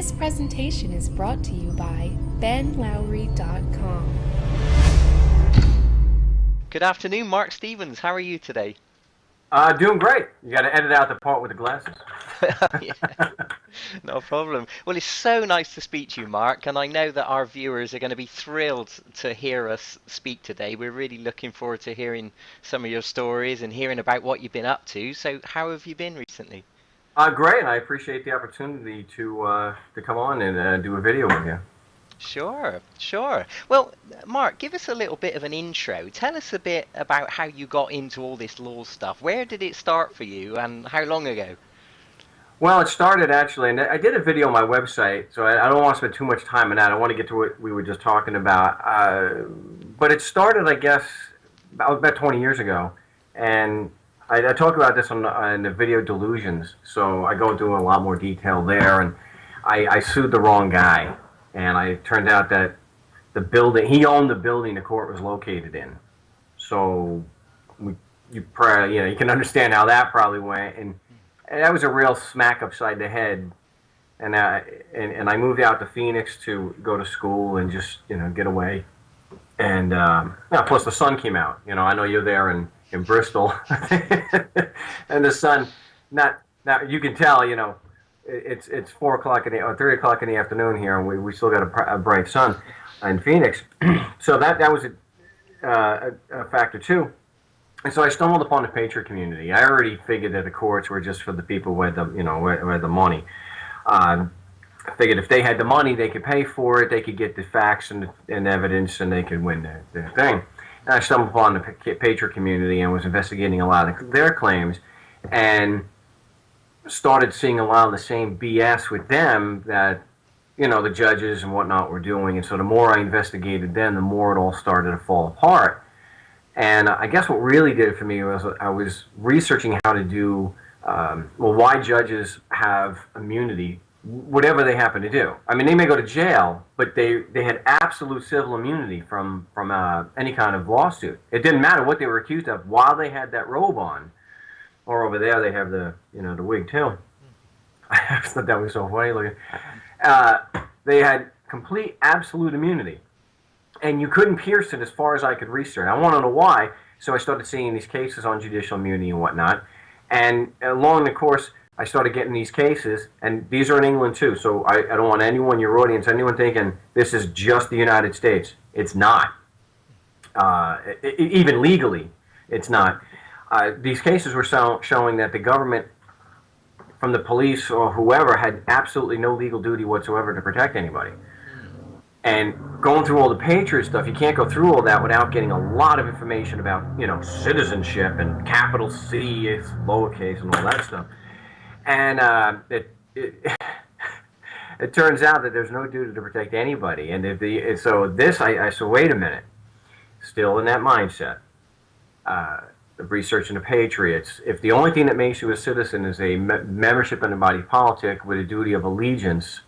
This presentation is brought to you by benlowrey.com. Good afternoon, Mark Stevens. How are you today? Doing great. You got to edit out the part with the glasses. Yeah, no problem. Well, it's so nice to speak to you, Mark, and I know that our viewers are going to be thrilled to hear us speak today. We're really looking forward to hearing some of your stories and hearing about what you've been up to. So, how have you been recently? Great, and I appreciate the opportunity to come on and do a video with you. Sure, sure. Well, Mark, give us a little bit of an intro. Tell us a bit about how you got into all this law stuff. Where did it start for you, and how long ago? Well, it started actually, and I did a video on my website, so I don't want to spend too much time on that. I want to get to what we were just talking about. But it started, I guess, about 20 years ago, and I talk about this on the video Delusions, so I go into a lot more detail there, and I sued the wrong guy, and it turned out that the building, he owned the building the court was located in, so you can understand how that probably went, and that was a real smack upside the head, and I moved out to Phoenix to go to school and just get away, and plus the sun came out. I know you're there in Bristol, and the sun, not now you can tell, it's 4 o'clock or 3 o'clock in the afternoon here, and we still got a bright sun in Phoenix, so that was a factor too. And so I stumbled upon the Patriot community. I already figured that the courts were just for the people who had who had the money. I figured if they had the money, they could pay for it, they could get the facts and evidence, and they could win their thing. And I stumbled upon the Patriot community and was investigating a lot of their claims, and started seeing a lot of the same BS with them that the judges and whatnot were doing. And so the more I investigated them, the more it all started to fall apart. And I guess what really did it for me was I was researching how to do, why judges have immunity, whatever they happen to do. I mean, they may go to jail, but they had absolute civil immunity from any kind of lawsuit. It didn't matter what they were accused of while they had that robe on. Or over there, they have the the wig too. I thought that was so funny looking. They had complete absolute immunity. And you couldn't pierce it as far as I could research. I want to know why, so I started seeing these cases on judicial immunity and whatnot. And along the course, I started getting these cases, and these are in England too, so I don't want anyone, your audience, anyone thinking this is just the United States. It's not. Even legally, it's not. These cases were showing that the government, from the police or whoever, had absolutely no legal duty whatsoever to protect anybody. And going through all the Patriot stuff, you can't go through all that without getting a lot of information about, citizenship and capital C, it's lowercase, and all that stuff. And it turns out that there's no duty to protect anybody. And I said, wait a minute, still in that mindset of researching the Patriots. If the only thing that makes you a citizen is a membership in a body politic with a duty of allegiance,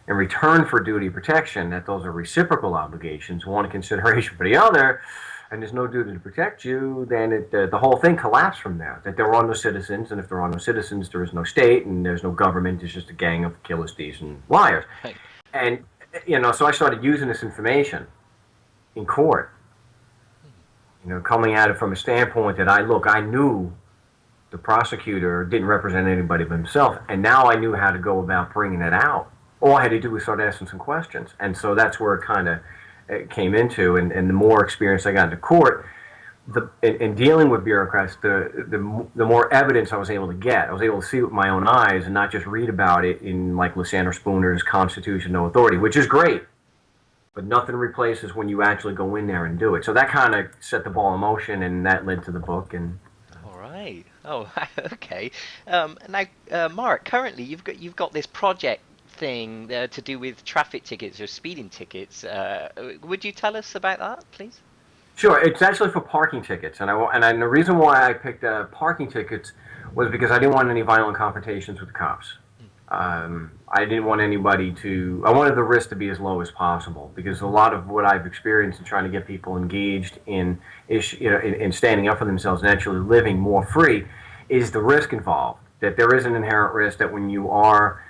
in return for duty of protection, that those are reciprocal obligations, one in consideration for the other, and there's no duty to protect you, then the whole thing collapsed from there. That there are no citizens, and if there are no citizens, there is no state, and there's no government. It's just a gang of killers, thieves, and liars. Right. And so I started using this information in court. Coming at it from a standpoint that I knew the prosecutor didn't represent anybody but himself, and now I knew how to go about bringing it out. All I had to do was start asking some questions. And so that's where it kind of came into. And the more experience I got into court, in dealing with bureaucrats, the more evidence I was able to get. I was able to see it with my own eyes and not just read about it in like Lysander Spooner's Constitution, No Authority, which is great. But nothing replaces when you actually go in there and do it. So that kind of set the ball in motion, and that led to the book. And all right. Oh, okay. Now, Mark, currently you've got this project thing to do with traffic tickets or speeding tickets. Would you tell us about that, please? Sure. It's actually for parking tickets, and the reason why I picked parking tickets was because I didn't want any violent confrontations with the cops. I didn't want anybody to. I wanted the risk to be as low as possible, because a lot of what I've experienced in trying to get people engaged in in standing up for themselves and actually living more free is the risk involved. That there is an inherent risk that when you are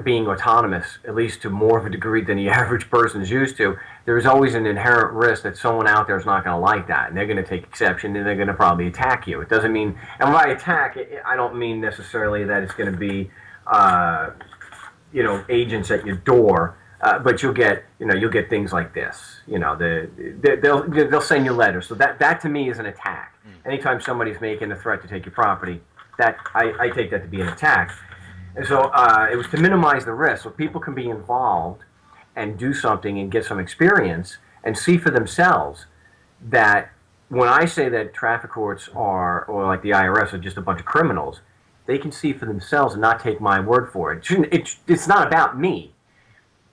being autonomous, at least to more of a degree than the average person is used to, there's always an inherent risk that someone out there is not going to like that, and they're going to take exception, and they're going to probably attack you. It doesn't mean, and by attack, I don't mean necessarily that it's going to be, agents at your door, but you'll get things like this. They'll send you letters. So that to me is an attack. Anytime somebody's making a threat to take your property, that I take that to be an attack. And so it was to minimize the risk, so people can be involved and do something and get some experience and see for themselves that when I say that traffic courts or like the IRS are just a bunch of criminals, they can see for themselves and not take my word for it. It's not about me,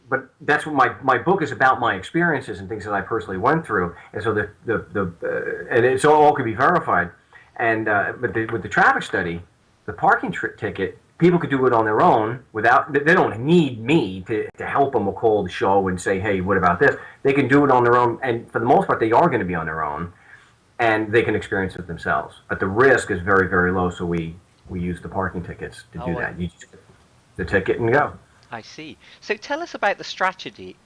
but that's what my book is about, my experiences and things that I personally went through, and so and it's all can be verified. And but with the traffic study, the parking ticket, people could do it on their own without. They don't need me to help them or call the show and say, hey, what about this? They can do it on their own, and for the most part, they are going to be on their own, and they can experience it themselves. But the risk is very, very low, so we use the parking tickets to do that. You just get the ticket and go. I see. So tell us about the strategy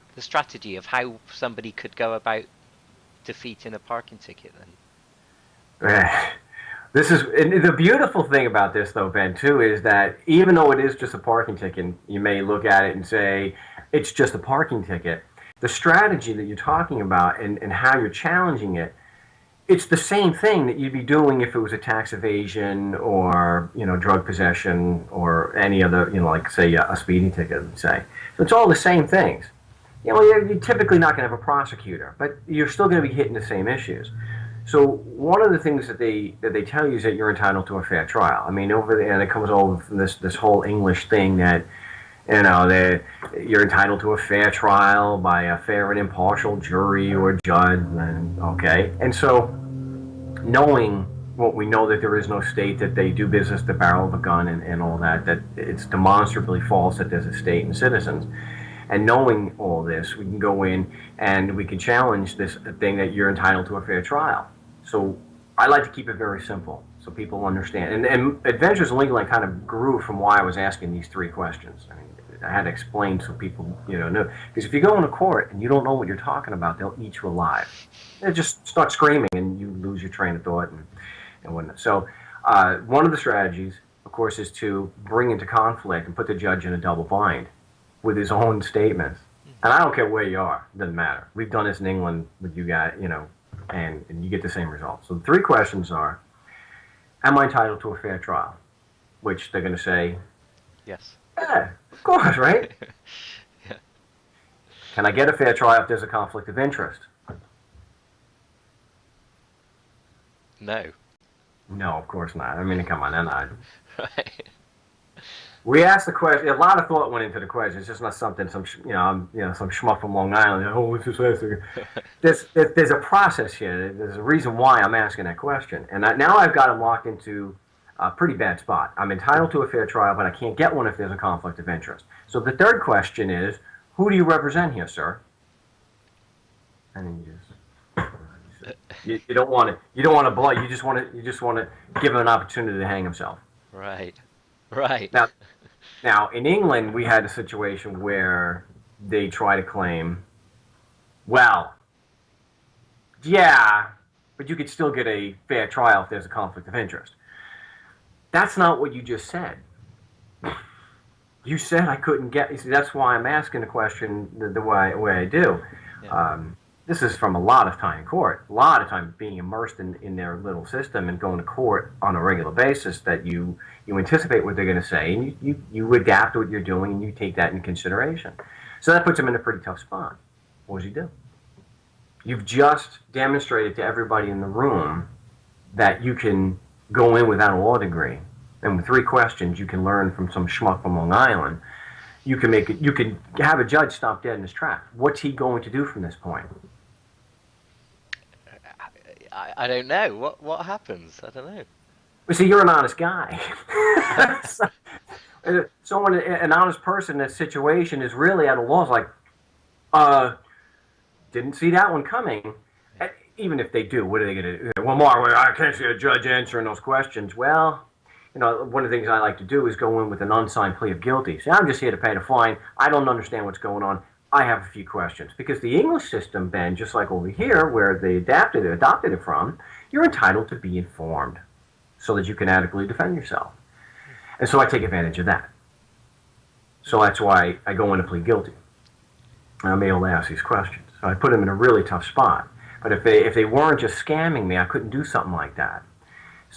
of how somebody could go about defeating a parking ticket then. This is the beautiful thing about this, though, Ben, too, is that even though it is just a parking ticket, you may look at it and say it's just a parking ticket. The strategy that you're talking about and how you're challenging it, it's the same thing that you'd be doing if it was a tax evasion or drug possession or any other like say a speeding ticket. Say so it's all the same things. You're typically not going to have a prosecutor, but you're still going to be hitting the same issues. So one of the things that they tell you is that you're entitled to a fair trial. I mean, and it comes over from this whole English thing that you're entitled to a fair trial by a fair and impartial jury or judge. And so knowing what we know, that there is no state, that they do business the barrel of a gun and all that it's demonstrably false that there's a state and citizens. And knowing all this, we can go in and we can challenge this thing that you're entitled to a fair trial. So I like to keep it very simple so people understand. And Adventures in Legal Line kind of grew from why I was asking these three questions. I mean, I had to explain so people know. Because if you go into court and you don't know what you're talking about, they'll eat you alive. They just start screaming and you lose your train of thought and whatnot. So one of the strategies, of course, is to bring into conflict and put the judge in a double bind with his own statements. And I don't care where you are, it doesn't matter. We've done this in England with you guys, and you get the same result. So the three questions are, am I entitled to a fair trial? Which they're going to say, yes. Yeah, of course, right? Yeah. Can I get a fair trial if there's a conflict of interest? No. No, of course not. I mean, come on, they're not. Right. We asked the question. A lot of thought went into the question. It's just not something some schmuck from Long Island. Oh, what's this last thing? There's a process here. There's a reason why I'm asking that question, and now I've got them locked into a pretty bad spot. I'm entitled to a fair trial, but I can't get one if there's a conflict of interest. So the third question is, who do you represent here, sir? And then you don't want to blow. You just want to give him an opportunity to hang himself. Right. Right. Now, in England, we had a situation where they try to claim, well, yeah, but you could still get a fair trial if there's a conflict of interest. That's not what you just said. You said I couldn't get. See, that's why I'm asking the question the way I do. Yeah. This is from a lot of time in court, a lot of time being immersed in their little system and going to court on a regular basis, that you anticipate what they're going to say and you adapt to what you're doing and you take that into consideration. So that puts them in a pretty tough spot. What does he do? You've just demonstrated to everybody in the room that you can go in without a law degree, and with three questions you can learn from some schmuck from Long Island. You can have a judge stop dead in his tracks. What's he going to do from this point? I don't know. What happens? I don't know. Well, see, you're an honest guy. So an honest person in that situation is really at a loss, like, didn't see that one coming. Even if they do, what are they going to do? Well, Mark, I can't see a judge answering those questions. Well, one of the things I like to do is go in with an unsigned plea of guilty. Say, I'm just here to pay the fine. I don't understand what's going on. I have a few questions. Because the English system, Ben, just like over here, where they adopted it from, you're entitled to be informed so that you can adequately defend yourself. And so I take advantage of that. So that's why I go in to plead guilty. And I'm able to ask these questions. So I put them in a really tough spot. But if they weren't just scamming me, I couldn't do something like that.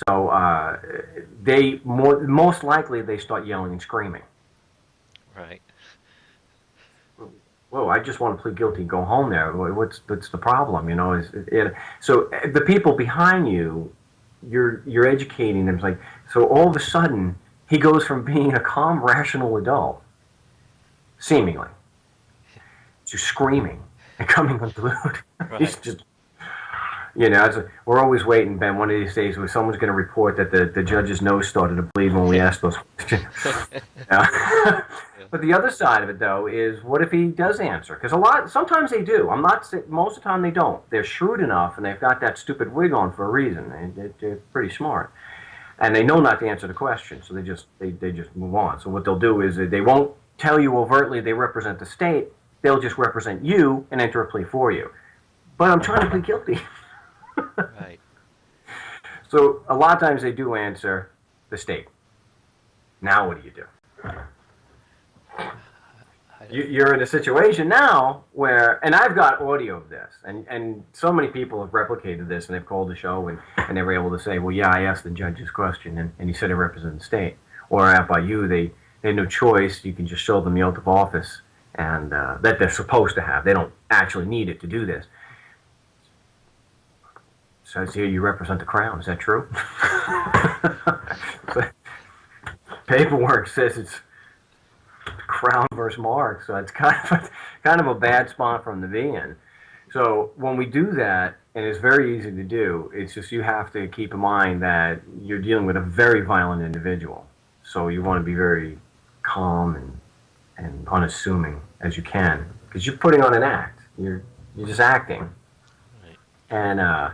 So most likely they start yelling and screaming. Right. Whoa! I just want to plead guilty and go home. There, what's the problem? So the people behind you, you're educating them. It's like, so all of a sudden he goes from being a calm, rational adult, seemingly, to screaming and coming unglued. Right. He's just. We're always waiting, Ben, one of these days where someone's going to report that the judge's nose started to bleed when we asked those questions. But the other side of it, though, is what if he does answer? Because sometimes they do. Most of the time they don't. They're shrewd enough, and they've got that stupid wig on for a reason. They're pretty smart. And they know not to answer the question, so they just move on. So what they'll do is they won't tell you overtly they represent the state. They'll just represent you and enter a plea for you. But I'm trying to plead guilty. Right. So a lot of times they do answer the state. Now what do you do? You're in a situation now where, and I've got audio of this, and so many people have replicated this, and they've called the show, and they were able to say, well, yeah, I asked the judge this question, and he said it represented the state. Or out by you, they had no choice. You can just show them the oath of office and that they're supposed to have. They don't actually need it to do this. Says here you represent the crown. Is that true? Paperwork says it's Crown versus Marc, so it's kind of a bad spot from the be in. So when we do that, and it's very easy to do, it's just you have to keep in mind that you're dealing with a very violent individual. So you want to be very calm and unassuming as you can, because you're putting on an act. You're just acting. Right. And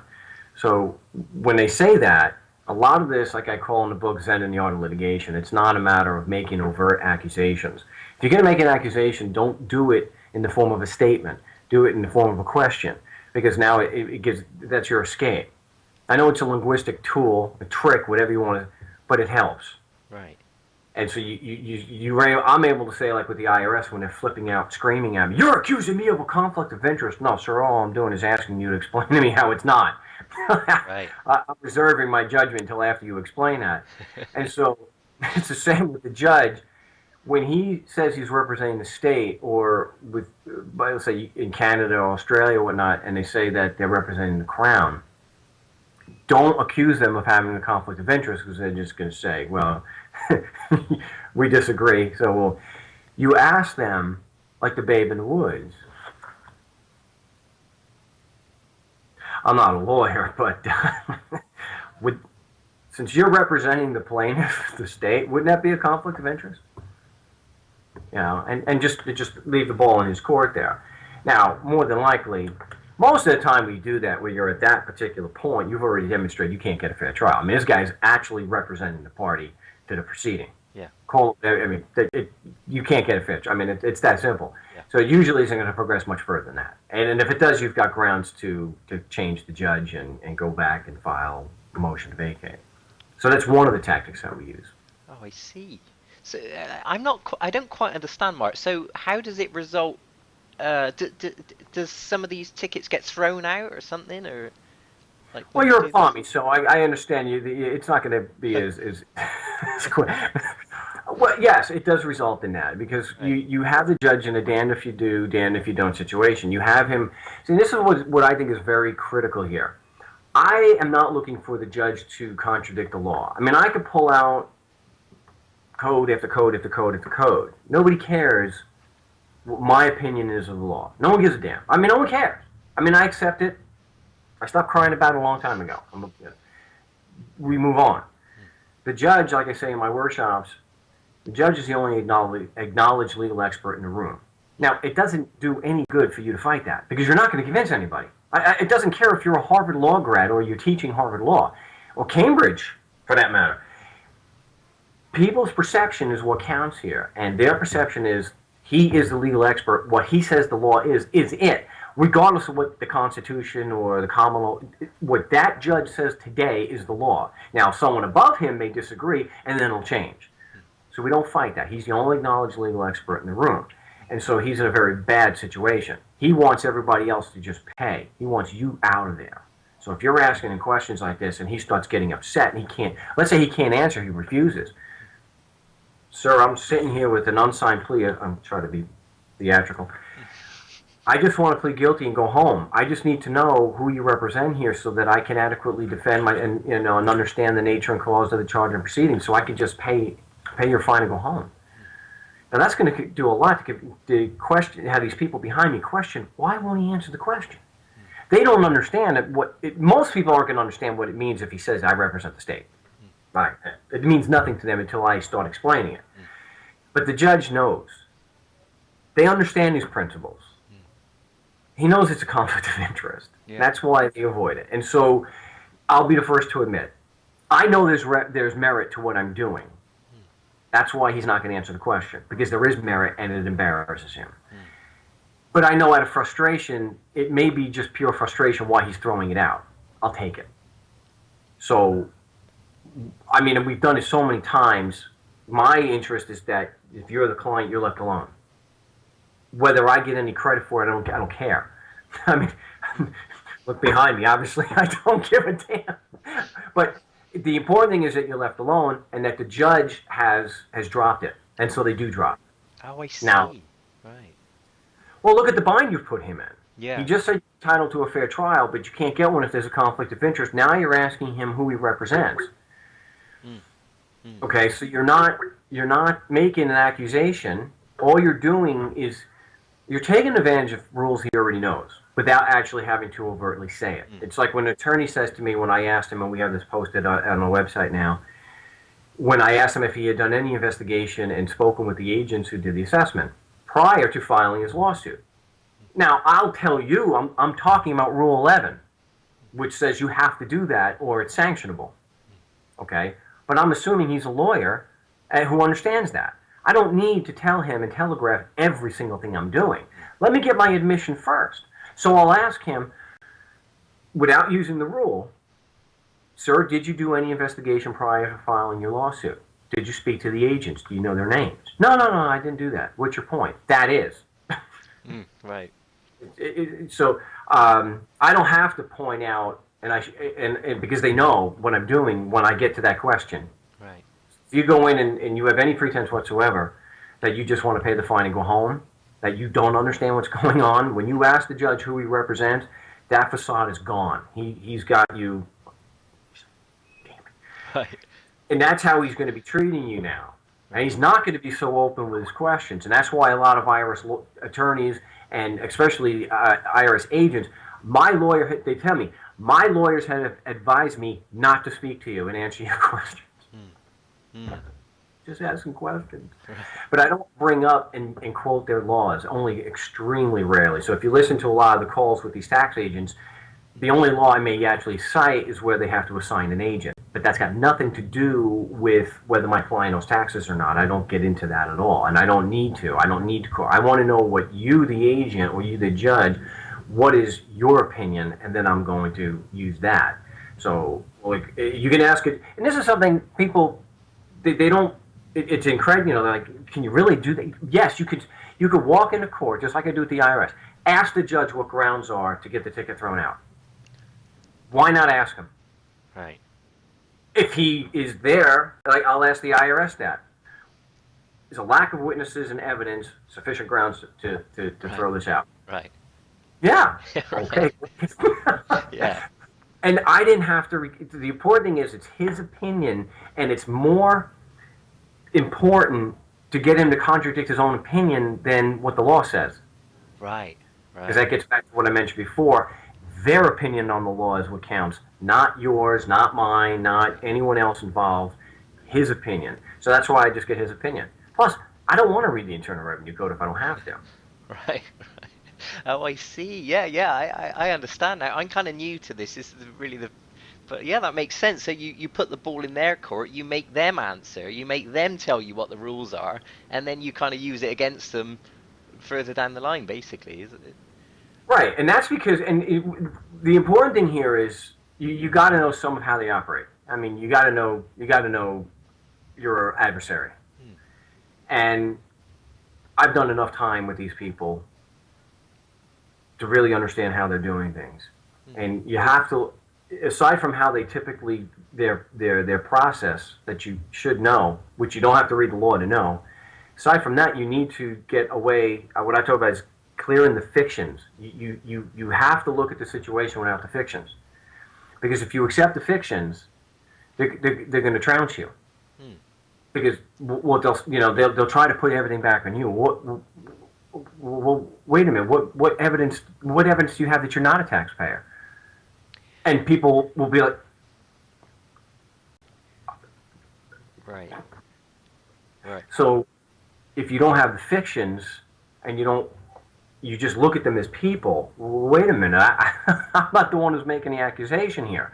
so when they say that, a lot of this, like I call in the book Zen and the Art of Litigation, it's not a matter of making overt accusations. If you're going to make an accusation, don't do it in the form of a statement. Do it in the form of a question, because now that's your escape. I know it's a linguistic tool, a trick, whatever you want to, but it helps. Right. And so I'm able to say, like with the IRS, when they're flipping out, screaming at me, you're accusing me of a conflict of interest. No, sir, all I'm doing is asking you to explain to me how it's not. Right. I'm reserving my judgment until after you explain that. And so it's the same with the judge. When he says he's representing the state, or let's say in Canada or Australia or whatnot, and they say that they're representing the crown, don't accuse them of having a conflict of interest, because they're just going to say, well, we disagree. So you ask them, like the babe in the woods. I'm not a lawyer, but since you're representing the plaintiff, the state, wouldn't that be a conflict of interest? And just leave the ball in his court there. Now, more than likely, most of the time we do that, where you're at that particular point, you've already demonstrated you can't get a fair trial. I mean, this guy's actually representing the party to the proceeding. Yeah. You can't get a fair trial. I mean, it's that simple. Yeah. So it usually isn't going to progress much further than that. And if it does, you've got grounds to change the judge and go back and file a motion to vacate. So that's one of the tactics that we use. Oh, I see. So I don't quite understand, Mark. So how does it result? Does some of these tickets get thrown out or something, or like? Well, you're a pommy, so I understand you. It's not going to be as quick. Well, yes, it does result in that, because right. you have the judge in a damned if you do, damned if you don't situation. You have him. See, this is what I think is very critical here. I am not looking for the judge to contradict the law. I mean, I could pull out code after code after code after code. Nobody cares what my opinion is of the law. No one gives a damn. I mean, no one cares. I mean, I accept it. I stopped crying about it a long time ago. We move on. The judge, like I say in my workshops, the judge is the only acknowledged legal expert in the room. Now, it doesn't do any good for you to fight that, because you're not going to convince anybody. It doesn't care if you're a Harvard law grad or you're teaching Harvard law, or Cambridge, for that matter. people's perception is what counts here, and their perception is he is the legal expert. What he says the law is it, regardless of what the Constitution or the common law. What that judge says today is the law. Now, someone above him may disagree, and then it'll change. So we don't fight that. He's the only acknowledged legal expert in the room, and so he's in a very bad situation. He wants everybody else to just pay. He wants you out of there. So if you're asking him questions like this and he starts getting upset and he can't, let's say he can't answer, he refuses. Sir, I'm sitting here with an unsigned plea. I'm trying to be theatrical. I just want to plead guilty and go home. I just need to know who you represent here so that I can adequately defend and understand the nature and cause of the charge and proceedings, so I can just pay your fine and go home. Now that's going to do a lot to question, have these people behind me question, why won't he answer the question? They don't understand most people aren't going to understand what it means if he says, I represent the state. Right. It means nothing to them until I start explaining it. But the judge knows. They understand these principles. He knows it's a conflict of interest. Yeah. That's why they avoid it. And so I'll be the first to admit, I know there's merit to what I'm doing. That's why he's not going to answer the question, because there is merit and it embarrasses him. But I know out of frustration, it may be just pure frustration why he's throwing it out. I'll take it. So, I mean, we've done it so many times. My interest is that if you're the client, you're left alone. Whether I get any credit for it, I don't care. I mean, look behind me. Obviously, I don't give a damn. But the important thing is that you're left alone and that the judge has dropped it. And so they do drop it. Oh, I see. Now, right. Well, look at the bind you've put him in. Yeah. He just said you're entitled to a fair trial, but you can't get one if there's a conflict of interest. Now you're asking him who he represents. Okay, so you're not making an accusation. All you're doing is you're taking advantage of rules he already knows without actually having to overtly say it. It's like when an attorney says to me when I asked him, and we have this posted on our website now, when I asked him if he had done any investigation and spoken with the agents who did the assessment prior to filing his lawsuit. Now, I'll tell you, I'm talking about Rule 11, which says you have to do that or it's sanctionable. Okay? But I'm assuming he's a lawyer who understands that. I don't need to tell him and telegraph every single thing I'm doing. Let me get my admission first. So I'll ask him, without using the rule, sir, did you do any investigation prior to filing your lawsuit? Did you speak to the agents? Do you know their names? No, I didn't do that. What's your point? That is. Right. So I don't have to point out, and because they know what I'm doing when I get to that question. Right. If you go in and you have any pretense whatsoever that you just want to pay the fine and go home, that you don't understand what's going on, when you ask the judge who he represents, that facade is gone. He's got you. Damn it. Right. And that's how he's going to be treating you now. And he's not going to be so open with his questions. And that's why a lot of IRS attorneys, and especially IRS agents, they tell me, my lawyers have advised me not to speak to you and answer your questions. Just ask some questions. But I don't bring up and quote their laws, only extremely rarely. So if you listen to a lot of the calls with these tax agents, the only law I may actually cite is where they have to assign an agent. But that's got nothing to do with whether my client owes taxes or not. I don't get into that at all, and I don't need to. I don't need to call. I want to know what you, the agent, or you, the judge, what is your opinion, and then I'm going to use that. So, like, you can ask it, and this is something people, they don't, it's incredible, they're like, can you really do that? Yes, you could walk into court, just like I do with the IRS, ask the judge what grounds are to get the ticket thrown out. Why not ask him? Right. If he is there, I'll ask the IRS that. Is a lack of witnesses and evidence sufficient grounds to throw this out? Right. Yeah. Right. Okay. Yeah. And I didn't have to. The important thing is it's his opinion, and it's more important to get him to contradict his own opinion than what the law says. Right. Because that gets back to what I mentioned before. Their opinion on the law is what counts, not yours, not mine, not anyone else involved. His opinion. So that's why I just get his opinion. Plus, I don't want to read the Internal Revenue Code if I don't have to. Right. Oh, I see. Yeah. I understand now. I'm kind of new to this. This is really the But yeah, that makes sense. So you put the ball in their court, you make them answer, you make them tell you what the rules are, and then you kind of use it against them further down the line, basically, isn't it? Right, and that's because, the important thing here is you got to know some of how they operate. I mean, you got to know your adversary, Hmm. and I've done enough time with these people to really understand how they're doing things, Hmm. and you have to, aside from how they typically their process that you should know, which you don't have to read the law to know. Aside from that, you need to get away. What I talk about is clearing the fictions. You have to look at the situation without the fictions, because if you accept the fictions, they're going to trounce you. Hmm. Because what they'll try to put everything back on you. Well, wait a minute. What evidence do you have that you're not a taxpayer? And people will be like, Right. Right. so if you don't have the fictions and you just look at them as people. Wait a minute, I'm not the one who's making the accusation here.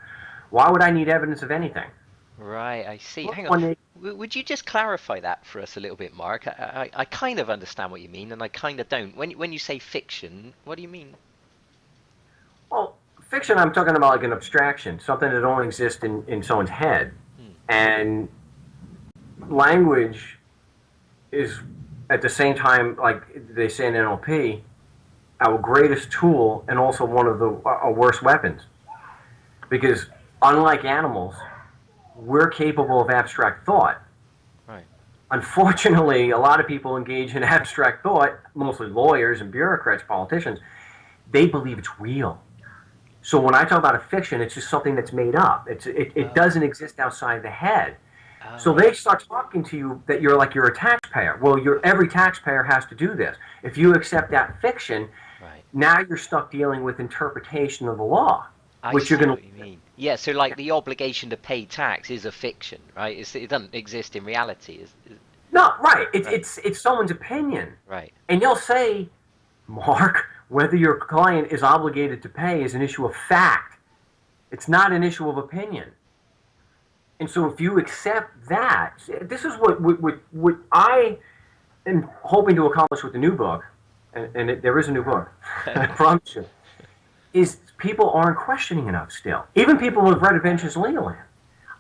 Why would I need evidence of anything? Right, I see. Look, Hang on. when they, Would you just clarify that for us a little bit, Mark? I kind of understand what you mean, and I kind of don't. When you say fiction, what do you mean? well, fiction, I'm talking about like an abstraction, something that only exists in someone's head. Hmm. And language is, at the same time, like they say in NLP, our greatest tool and also one of the our worst weapons. Because unlike animals, we're capable of abstract thought. Right. Unfortunately, a lot of people engage in abstract thought, mostly lawyers and bureaucrats, politicians, they believe it's real. So when I talk about a fiction, it's just something that's made up. It Oh. doesn't exist outside the head. Oh, So I they see. start talking to you that you're a taxpayer. Well, every taxpayer has to do this. If you accept that fiction, Right. now you're stuck dealing with interpretation of the law, I which you're see going what you mean. Yeah, so like the obligation to pay tax is a fiction, right? It doesn't exist in reality. no, right. It's Right. it's it's someone's opinion, Right. and they'll say, Mark, whether your client is obligated to pay is an issue of fact. It's not an issue of opinion. And so if you accept that, this is what I am hoping to accomplish with the new book, and there is a new book, I promise you, is people aren't questioning enough still. Even people who have read Adventures in Legal Land.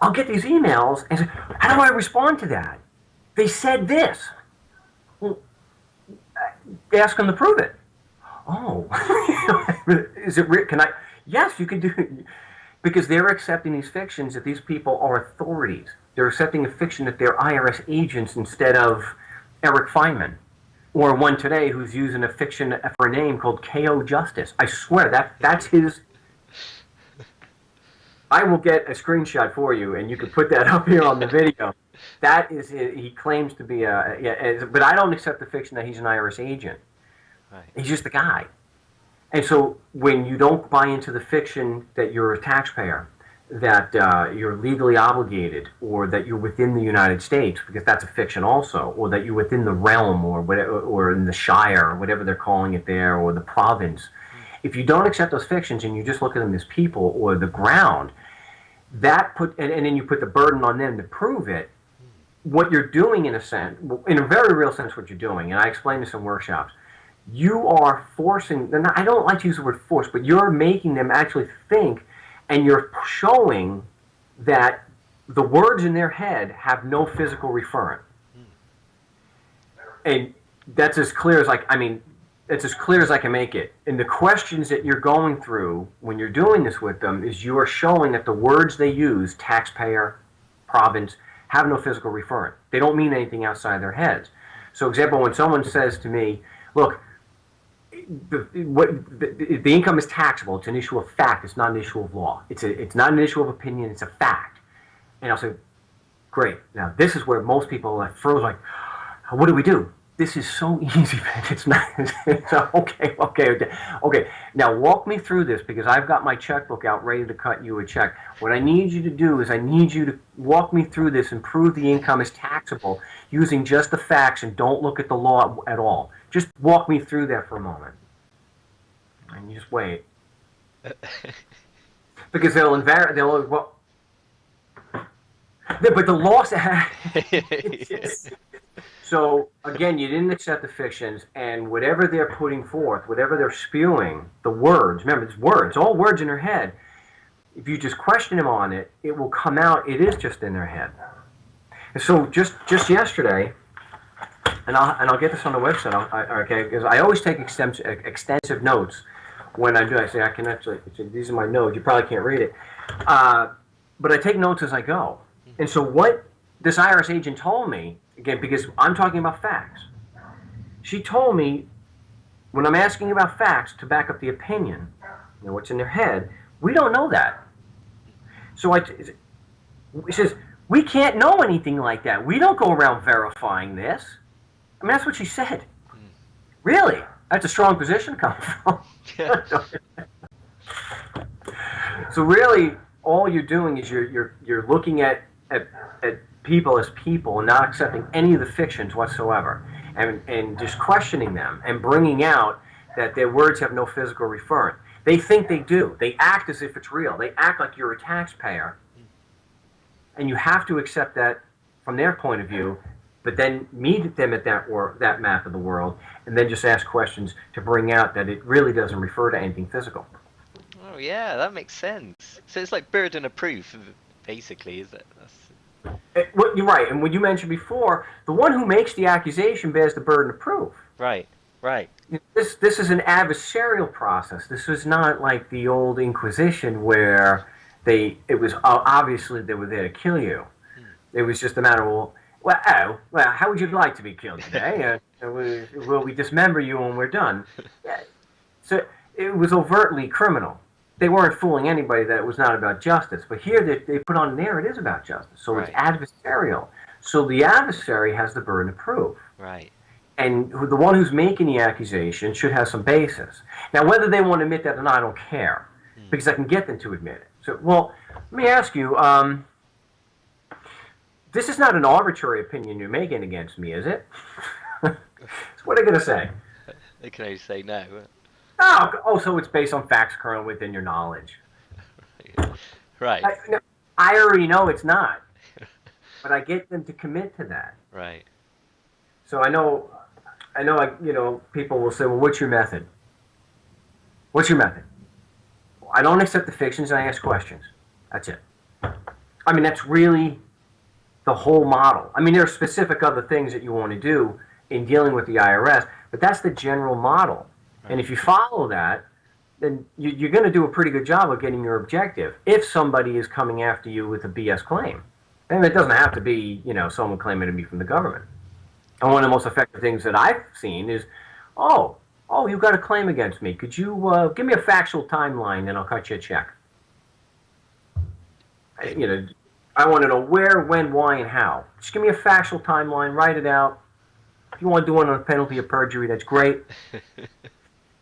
I'll get these emails and say, how do I respond to that? They said this. Well, ask them to prove it. Oh, is it real? Can I? Yes, you can do it. Because they're accepting these fictions that these people are authorities. They're accepting a fiction that they're IRS agents instead of Eric Feynman. Or one today who's using a fiction for a name called K.O. Justice. I swear, that's his. I will get a screenshot for you, and you can put that up here on the video. That is, he claims to be but I don't accept the fiction that he's an IRS agent. Right. He's just a guy. And so when you don't buy into the fiction that you're a taxpayer, that you're legally obligated, or that you're within the United States, because that's a fiction also, or that you're within the realm, or whatever, or in the shire, or whatever they're calling it there, or the province. If you don't accept those fictions and you just look at them as people or the ground, and then you put the burden on them to prove it. What you're doing, in a sense, in a very real sense, what you're doing, and I explain this in workshops, you are forcing, and I don't like to use the word force, but you're making them actually think, and you're showing that the words in their head have no physical referent. And that's as clear as it's as clear as I can make it. And the questions that you're going through when you're doing this with them is you are showing that the words they use, taxpayer, province, have no physical referent. They don't mean anything outside their heads. So, example, when someone says to me, look, the income is taxable. It's an issue of fact. It's not an issue of law. It's not an issue of opinion. It's a fact. And I'll say, great. Now this is where most people are froze. Like, what do we do? This is so easy, man. It's not. It's okay. Now walk me through this, because I've got my checkbook out ready to cut you a check. What I need you to do is I need you to walk me through this and prove the income is taxable using just the facts, and don't look at the law at all. Just walk me through that for a moment. And you just wait. Because well, but the loss. So again, you didn't accept the fictions, and whatever they're putting forth, whatever they're spewing, the words. Remember, it's words, all words in their head. If you just question them on it, it will come out. It is just in their head. And so just yesterday, and I'll get this on the website. Okay, because I always take extensive notes when I do. I say I can actually. These are my notes. You probably can't read it, but I take notes as I go. And so what this IRS agent told me, again, because I'm talking about facts, she told me when I'm asking about facts to back up the opinion, what's in their head, we don't know that. So she says, we can't know anything like that. We don't go around verifying this. I mean, that's what she said. Really? That's a strong position to come from. Yeah. So really, all you're doing is you're looking at people as people and not accepting any of the fictions whatsoever, and just questioning them and bringing out that their words have no physical referent. They think they do. They act as if it's real. They act like you're a taxpayer, and you have to accept that from their point of view, but then meet them at that map of the world, and then just ask questions to bring out that it really doesn't refer to anything physical. Oh yeah, that makes sense. So it's like burden of proof, basically, is it? Well, you're right, and when you mentioned before, the one who makes the accusation bears the burden of proof. Right, right. This is an adversarial process. This was not like the old Inquisition where it was obviously they were there to kill you. It was just a matter of, well, how would you like to be killed today? Will we dismember you when we're done? So it was overtly criminal. They weren't fooling anybody that it was not about justice. But here they put on there it is about justice. So It's adversarial. So the adversary has the burden of proof. Right. And the one who's making the accusation should have some basis. Now, whether they want to admit that or not, I don't care, because I can get them to admit it. So, well, let me ask you, this is not an arbitrary opinion you're making against me, is it? So what are they going to say? They can only say no. Oh, so it's based on facts current within your knowledge. Right. I already know it's not, but I get them to commit to that. Right. So I know, people will say, well, what's your method? What's your method? I don't accept the fictions, and I ask questions. That's it. I mean, that's really the whole model. I mean, there are specific other things that you want to do in dealing with the IRS, but that's the general model. Right. And if you follow that, then you're going to do a pretty good job of getting your objective if somebody is coming after you with a BS claim. And it doesn't have to be, someone claiming to be from the government. And one of the most effective things that I've seen is, oh, you've got a claim against me. Could you give me a factual timeline and I'll cut you a check? I want to know where, when, why, and how. Just give me a factual timeline, write it out. If you want to do it on a penalty of perjury, that's great.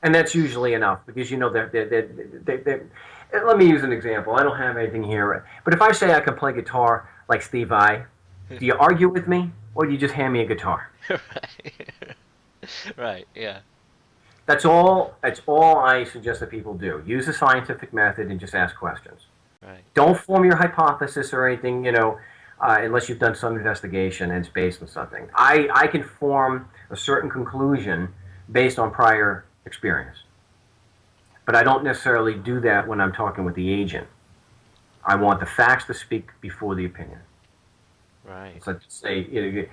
And that's usually enough because, let me use an example. I don't have anything here. But if I say I can play guitar like Steve Vai, do you argue with me? Or do you just hand me a guitar? Right, yeah. That's all I suggest that people do. Use the scientific method and just ask questions. Right. Don't form your hypothesis or anything, unless you've done some investigation and it's based on something. I can form a certain conclusion based on prior experience. But I don't necessarily do that when I'm talking with the agent. I want the facts to speak before the opinion. Right. So let's say,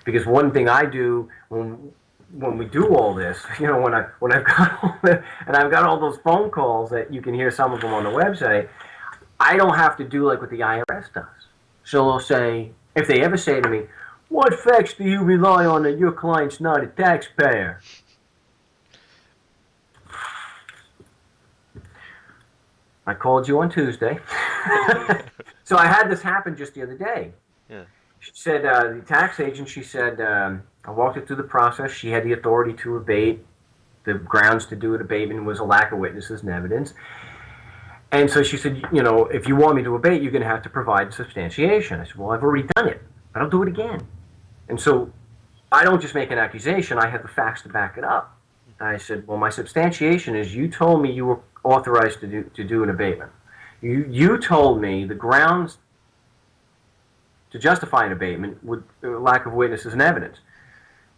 because one thing I do when we do all this, when I've got all those phone calls that you can hear some of them on the website, I don't have to do like what the IRS does. So they'll say, if they ever say to me, "What facts do you rely on that your client's not a taxpayer?" I called you on Tuesday. So I had this happen just the other day. Yeah. She said, the tax agent, she said, I walked her through the process. She had the authority to abate. The grounds to do an abatement was a lack of witnesses and evidence. And so she said, if you want me to abate, you're going to have to provide substantiation. I said, well, I've already done it, but I'll do it again. And so I don't just make an accusation. I have the facts to back it up. I said, well, my substantiation is you told me you were authorized to do an abatement. You told me the grounds to justify an abatement would lack of witnesses and evidence.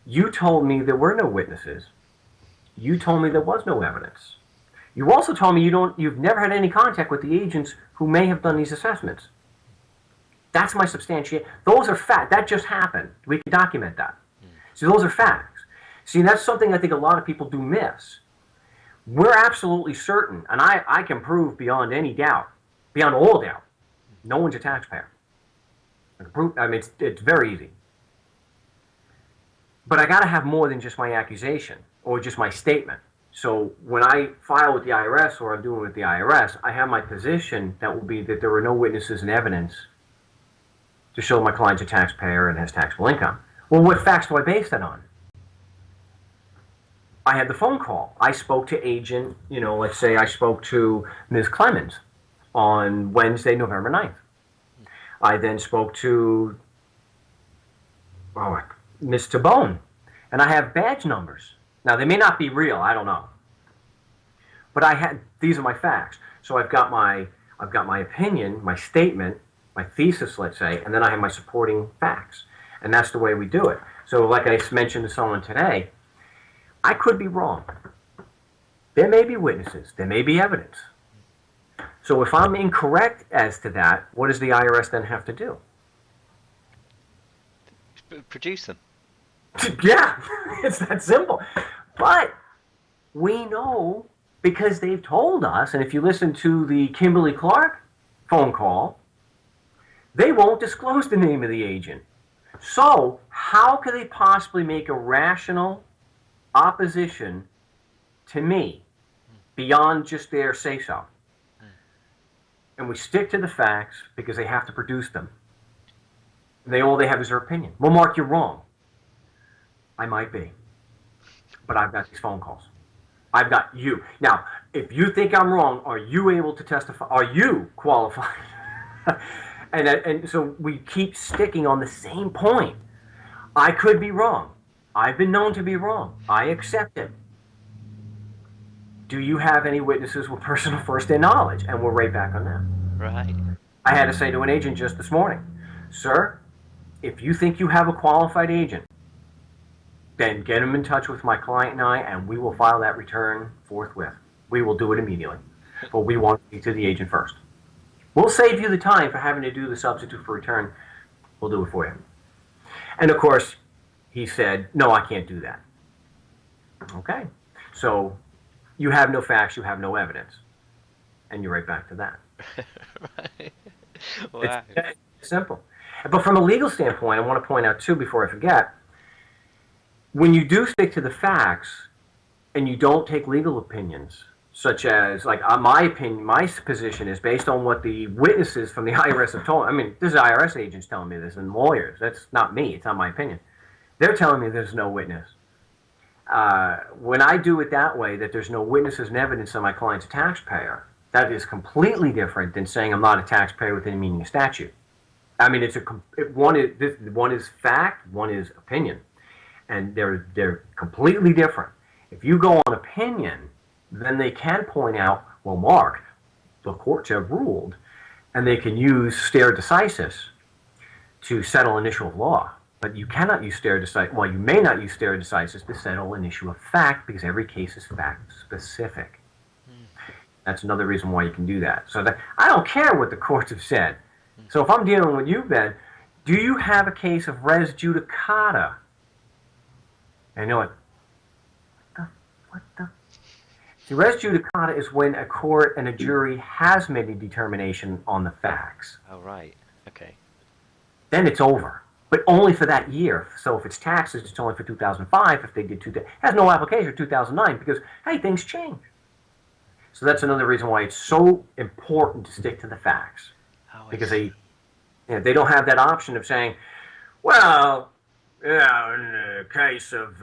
You told me there were no witnesses. You told me there was no evidence. You also told me you've never had any contact with the agents who may have done these assessments. That's my substantiation. Those are facts. That just happened. We can document that. So those are facts. See, that's something I think a lot of people do miss. We're absolutely certain, and I can prove beyond any doubt, beyond all doubt, no one's a taxpayer. I mean, it's very easy. But I got to have more than just my accusation or just my statement. So when I file with the IRS or I'm doing with the IRS, I have my position that will be that there were no witnesses and evidence to show my client's a taxpayer and has taxable income. Well, what facts do I base that on? I had the phone call. I spoke to agent, let's say I spoke to Ms. Clemens on Wednesday, November 9th. I then spoke to Ms. Tabone, and I have badge numbers. Now, they may not be real, I don't know. But these are my facts. So I've got my opinion, my statement, my thesis, let's say, and then I have my supporting facts. And that's the way we do it. So like I mentioned to someone today, I could be wrong. There may be witnesses. There may be evidence. So if I'm incorrect as to that, what does the IRS then have to do? Produce them. Yeah, it's that simple. But we know, because they've told us, and if you listen to the Kimberly Clark phone call, they won't disclose the name of the agent. So how could they possibly make a rational opposition to me beyond just their say-so? And we stick to the facts because they have to produce them. All they have is their opinion. Well, Mark, you're wrong. I might be. But I've got these phone calls. I've got you. Now, if you think I'm wrong, are you able to testify? Are you qualified? And so we keep sticking on the same point. I could be wrong. I've been known to be wrong. I accept it. Do you have any witnesses with personal first-hand knowledge? And we're right back on that. Right. I had to say to an agent just this morning, sir, if you think you have a qualified agent, then get him in touch with my client and I, and we will file that return forthwith. We will do it immediately. But we want to speak to the agent first. We'll save you the time for having to do the substitute for return. We'll do it for you. And of course, he said, no, I can't do that. Okay. So you have no facts, you have no evidence. And you're right back to that. Right. Wow. It's simple. But from a legal standpoint, I want to point out too, before I forget, when you do stick to the facts and you don't take legal opinions, such as, like, my opinion, my position is based on what the witnesses from the IRS have told me. I mean, this is IRS agents telling me this and lawyers. That's not me. It's not my opinion. They're telling me there's no witness. When I do it that way, that there's no witnesses and evidence that my client's a taxpayer, that is completely different than saying I'm not a taxpayer within the meaning of statute. I mean, one is fact, one is opinion, and they're completely different. If you go on opinion, then they can point out, well, Mark, the courts have ruled, and they can use stare decisis to settle an issue of law. But you cannot use stare decisis. Well, you may not use stare decisis to settle an issue of fact because every case is fact specific. That's another reason why you can do that. So I don't care what the courts have said. So if I'm dealing with you, Ben, do you have a case of res judicata? And you know what the? See, res judicata is when a court and a jury has made a determination on the facts. Oh, right. Okay. Then it's over. But only for that year. So if it's taxes, it's only for 2005. If they did it has no application for 2009 because, hey, things change. So that's another reason why it's so important to stick to the facts. Oh, because they don't have that option of saying, well, yeah, in the case of,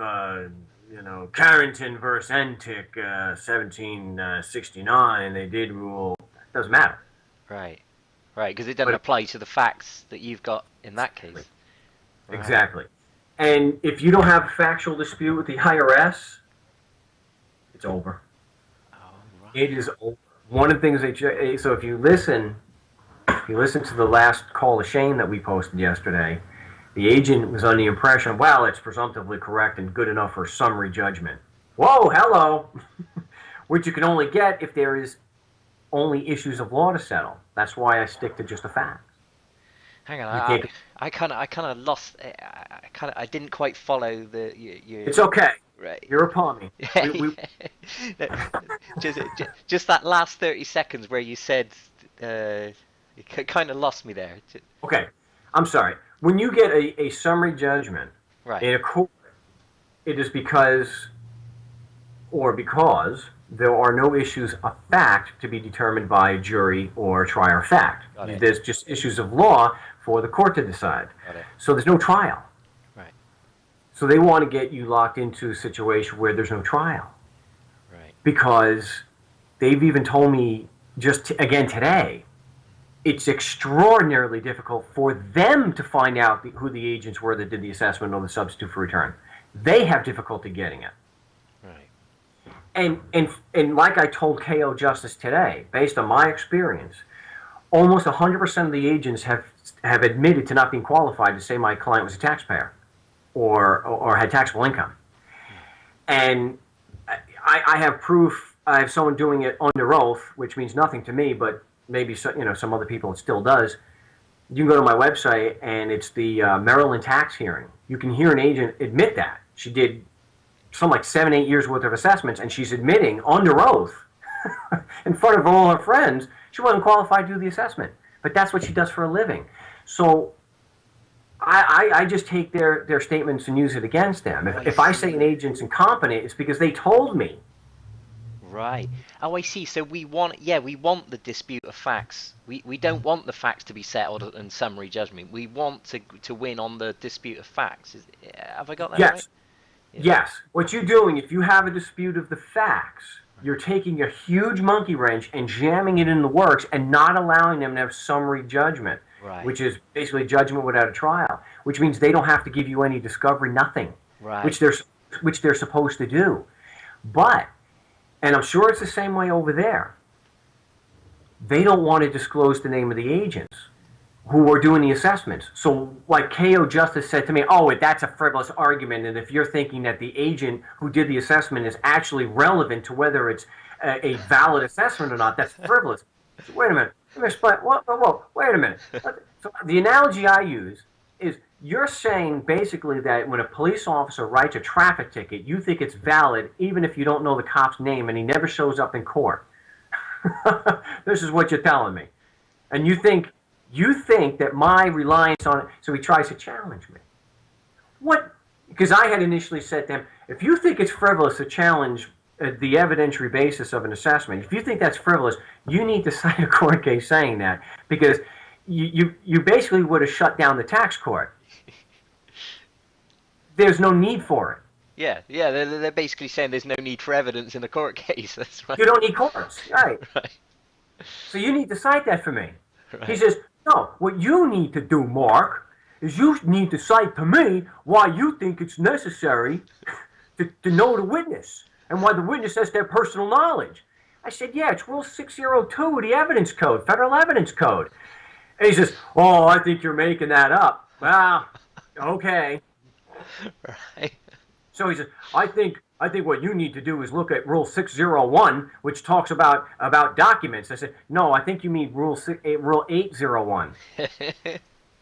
Carrington versus Entick, 1769, they did rule. It doesn't matter. Right. Right, because it doesn't apply to the facts that you've got in that case. Right. Exactly. And if you don't have a factual dispute with the IRS, it's over. Oh, right. It is over. one of the things so if you listen to the last call to shame that we posted yesterday, the agent was under the impression, well, it's presumptively correct and good enough for summary judgment. Whoa, hello, which you can only get if there is only issues of law to settle. That's why I stick to just the facts. Hang on, I kind of lost. I didn't quite follow the. It's okay. Right. You're upon me. Just that last 30 seconds where you said, you kind of lost me there. Okay, I'm sorry. When you get a summary judgment in a court, it is because there are no issues of fact to be determined by a jury or trier of fact. There's just issues of law for the court to decide. So there's no trial. Right. So they want to get you locked into a situation where there's no trial. Right. Because they've even told me just again today, it's extraordinarily difficult for them to find out who the agents were that did the assessment or the substitute for return. They have difficulty getting it. Right. And like I told KO Justice today, based on my experience, almost 100% of the agents have admitted to not being qualified to say my client was a taxpayer or had taxable income. And I have proof. I have someone doing it under oath, which means nothing to me, but maybe some other people it still does. You can go to my website, and it's the Maryland tax hearing. You can hear an agent admit that she did something like 7-8 years worth of assessments, and she's admitting under oath in front of all her friends she wasn't qualified to do the assessment. But that's what she does for a living. So I just take their statements and use it against them. If I say an agent's incompetent, it's because they told me. Right. Oh, I see. So we want the dispute of facts. We don't want the facts to be settled in summary judgment. We want to win on the dispute of facts. Have I got that right? Yeah. Yes. What you're doing, if you have a dispute of the facts, you're taking a huge monkey wrench and jamming it in the works and not allowing them to have summary judgment, which is basically judgment without a trial, which means they don't have to give you any discovery, nothing, which they're supposed to do. But, and I'm sure it's the same way over there, they don't want to disclose the name of the agents who are doing the assessments. So like KO Justice said to me, oh, that's a frivolous argument, and if you're thinking that the agent who did the assessment is actually relevant to whether it's a valid assessment or not, that's frivolous. So, wait a minute. Let me explain. Whoa, wait a minute. So the analogy I use is you're saying basically that when a police officer writes a traffic ticket, you think it's valid even if you don't know the cop's name and he never shows up in court. This is what you're telling me. And you think that my reliance on it, so he tries to challenge me. What? Because I had initially said to him, if you think it's frivolous to challenge the evidentiary basis of an assessment, if you think that's frivolous, you need to cite a court case saying that, because you basically would have shut down the tax court. There's no need for it. Yeah, they're basically saying there's no need for evidence in a court case. That's right. You don't need courts, right? So you need to cite that for me. Right. He says, no, what you need to do, Mark, is you need to cite to me why you think it's necessary to know the witness and why the witness has to have personal knowledge. I said, yeah, it's Rule 602 of the Evidence Code, Federal Evidence Code. And he says, oh, I think you're making that up. Well, okay. Right. So he says, I think what you need to do is look at Rule 601, which talks about documents. I said, no, I think you mean Rule 801.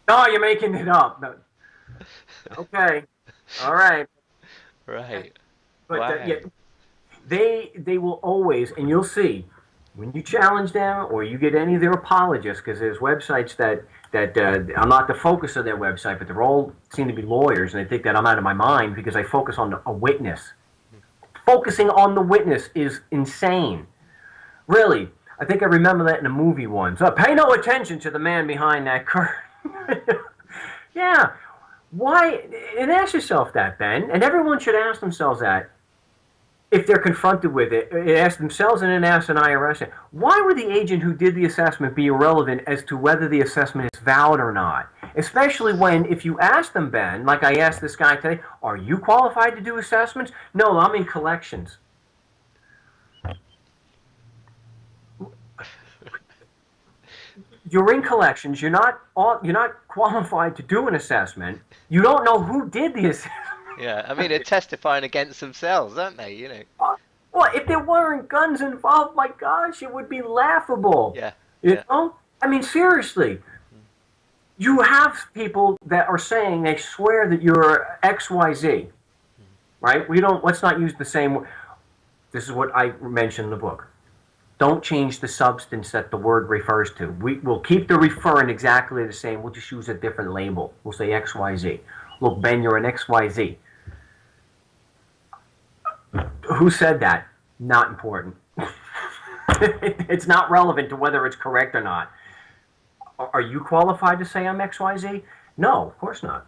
No, you're making it up. No. Okay, all right. Right. But wow. Yeah, they will always, and you'll see, when you challenge them or you get any of their apologists, because there's websites that I'm not the focus of their website, but they're all seem to be lawyers, and they think that I'm out of my mind because I focus on a witness. Focusing on the witness is insane. Really, I think I remember that in a movie once. Pay no attention to the man behind that curtain. Yeah. Why? And ask yourself that, Ben, and everyone should ask themselves that. If they're confronted with it, ask themselves and then ask an IRS, why would the agent who did the assessment be irrelevant as to whether the assessment is valid or not? Especially when, if you ask them, Ben, like I asked this guy today, are you qualified to do assessments? No, I'm in collections. you're in collections. You're not qualified to do an assessment. You don't know who did the assessment. Yeah, I mean, they're testifying against themselves, aren't they? You know. Well, if there weren't guns involved, my gosh, it would be laughable. Yeah. You Yeah. know? I mean, seriously. You have people that are saying they swear that you're XYZ, right? Let's not use the same word. This is what I mentioned in the book. Don't change the substance that the word refers to. We'll keep the referent exactly the same. We'll just use a different label. We'll say XYZ. Look, Ben, you're an XYZ. Who said that? Not important. It's not relevant to whether it's correct or not. Are you qualified to say I'm XYZ? No, of course not.